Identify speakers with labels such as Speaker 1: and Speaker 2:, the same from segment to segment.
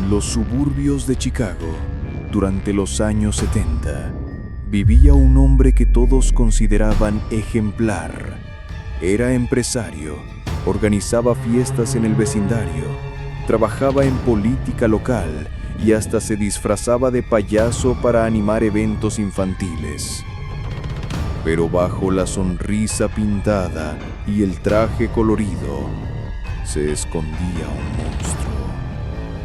Speaker 1: los suburbios de Chicago, durante los años 70, vivía un hombre que todos consideraban ejemplar. Era empresario, organizaba fiestas en el vecindario, trabajaba en política local y hasta se disfrazaba de payaso para animar eventos infantiles. Pero bajo la sonrisa pintada y el traje colorido, se escondía un monstruo.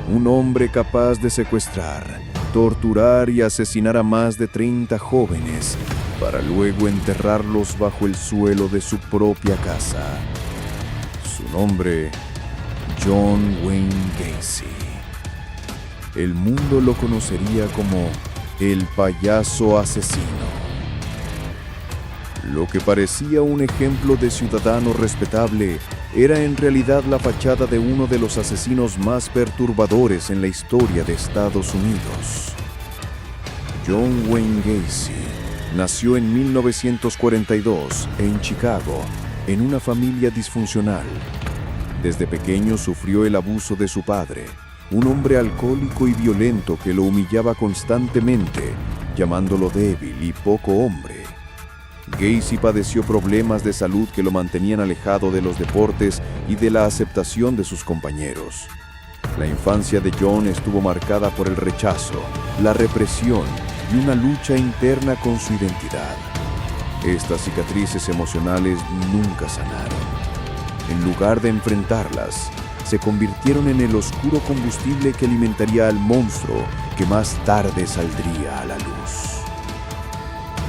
Speaker 1: Un hombre capaz de secuestrar, torturar y asesinar a más de 30 jóvenes para luego enterrarlos bajo el suelo de su propia casa. Su nombre, John Wayne Gacy. El mundo lo conocería como el payaso asesino. Lo que parecía un ejemplo de ciudadano respetable era en realidad la fachada de uno de los asesinos más perturbadores en la historia de Estados Unidos. John Wayne Gacy nació en 1942 en Chicago, en una familia disfuncional. Desde pequeño sufrió el abuso de su padre, un hombre alcohólico y violento que lo humillaba constantemente, llamándolo débil y poco hombre. Gacy padeció problemas de salud que lo mantenían alejado de los deportes y de la aceptación de sus compañeros. La infancia de John estuvo marcada por el rechazo, la represión y una lucha interna con su identidad. Estas cicatrices emocionales nunca sanaron. En lugar de enfrentarlas, se convirtieron en el oscuro combustible que alimentaría al monstruo que más tarde saldría a la luz.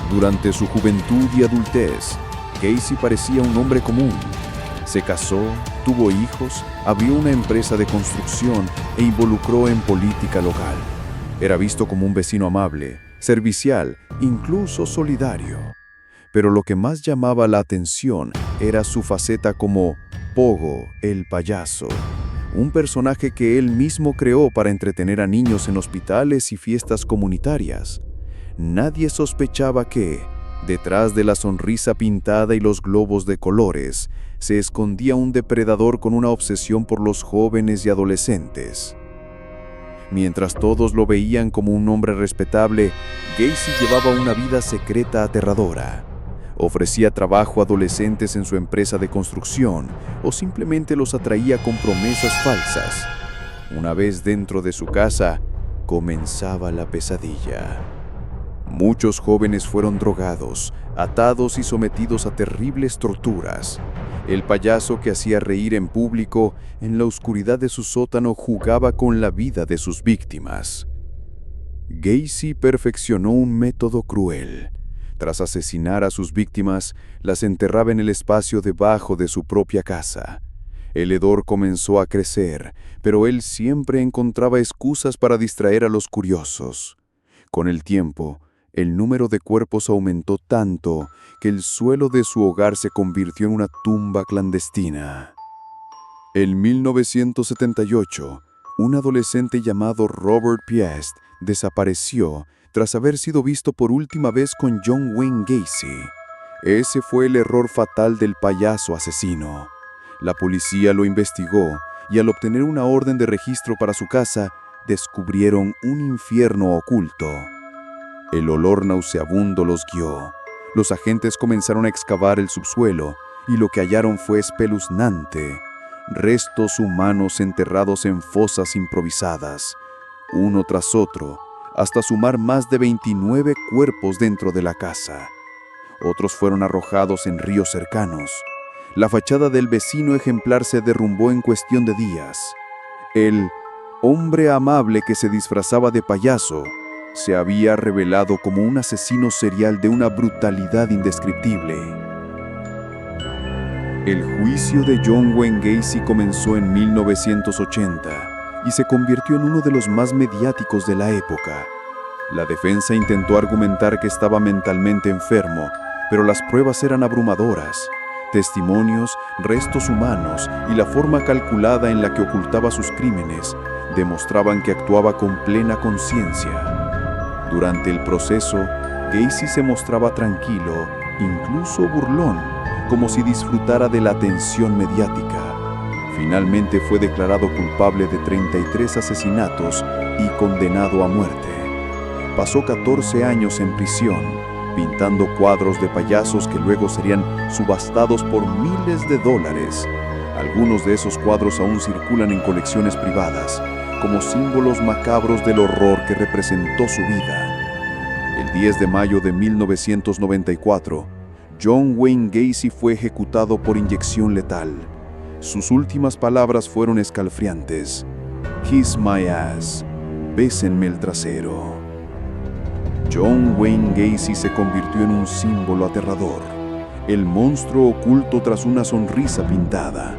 Speaker 1: Durante su juventud y adultez, Gacy parecía un hombre común. Se casó, tuvo hijos, abrió una empresa de construcción e involucró en política local. Era visto como un vecino amable, servicial, incluso solidario. Pero lo que más llamaba la atención era su faceta como Pogo, el payaso, un personaje que él mismo creó para entretener a niños en hospitales y fiestas comunitarias. Nadie sospechaba que, detrás de la sonrisa pintada y los globos de colores, se escondía un depredador con una obsesión por los jóvenes y adolescentes. Mientras todos lo veían como un hombre respetable, Gacy llevaba una vida secreta aterradora. Ofrecía trabajo a adolescentes en su empresa de construcción o simplemente los atraía con promesas falsas. Una vez dentro de su casa, comenzaba la pesadilla. Muchos jóvenes fueron drogados, atados y sometidos a terribles torturas. El payaso que hacía reír en público, en la oscuridad de su sótano jugaba con la vida de sus víctimas. Gacy perfeccionó un método cruel. Tras asesinar a sus víctimas, las enterraba en el espacio debajo de su propia casa. El hedor comenzó a crecer, pero él siempre encontraba excusas para distraer a los curiosos. Con el tiempo, el número de cuerpos aumentó tanto que el suelo de su hogar se convirtió en una tumba clandestina. En 1978, un adolescente llamado Robert Piest desapareció tras haber sido visto por última vez con John Wayne Gacy. Ese fue el error fatal del payaso asesino. La policía lo investigó y al obtener una orden de registro para su casa, descubrieron un infierno oculto. El olor nauseabundo los guió. Los agentes comenzaron a excavar el subsuelo y lo que hallaron fue espeluznante. Restos humanos enterrados en fosas improvisadas, uno tras otro, hasta sumar más de 29 cuerpos dentro de la casa. Otros fueron arrojados en ríos cercanos. La fachada del vecino ejemplar se derrumbó en cuestión de días. El hombre amable que se disfrazaba de payaso se había revelado como un asesino serial de una brutalidad indescriptible. El juicio de John Wayne Gacy comenzó en 1980 y se convirtió en uno de los más mediáticos de la época. La defensa intentó argumentar que estaba mentalmente enfermo, pero las pruebas eran abrumadoras. Testimonios, restos humanos y la forma calculada en la que ocultaba sus crímenes demostraban que actuaba con plena conciencia. Durante el proceso, Gacy se mostraba tranquilo, incluso burlón, como si disfrutara de la atención mediática. Finalmente fue declarado culpable de 33 asesinatos y condenado a muerte. Pasó 14 años en prisión, pintando cuadros de payasos que luego serían subastados por miles de dólares. Algunos de esos cuadros aún circulan en colecciones privadas, como símbolos macabros del horror que representó su vida. El 10 de mayo de 1994, John Wayne Gacy fue ejecutado por inyección letal. Sus últimas palabras fueron escalofriantes: "Kiss my ass", bésenme el trasero. John Wayne Gacy se convirtió en un símbolo aterrador, el monstruo oculto tras una sonrisa pintada,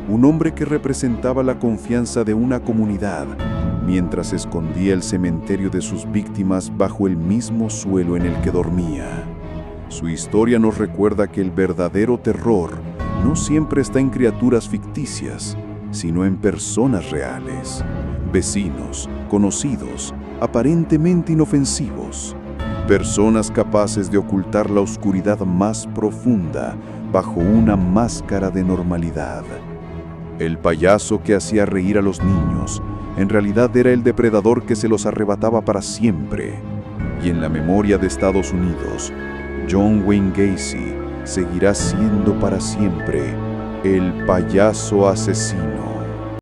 Speaker 1: un hombre que representaba la confianza de una comunidad, mientras escondía el cementerio de sus víctimas bajo el mismo suelo en el que dormía. Su historia nos recuerda que el verdadero terror no siempre está en criaturas ficticias, sino en personas reales, vecinos, conocidos, aparentemente inofensivos, personas capaces de ocultar la oscuridad más profunda bajo una máscara de normalidad. El payaso que hacía reír a los niños en realidad era el depredador que se los arrebataba para siempre. Y en la memoria de Estados Unidos, John Wayne Gacy seguirá siendo para siempre el payaso asesino.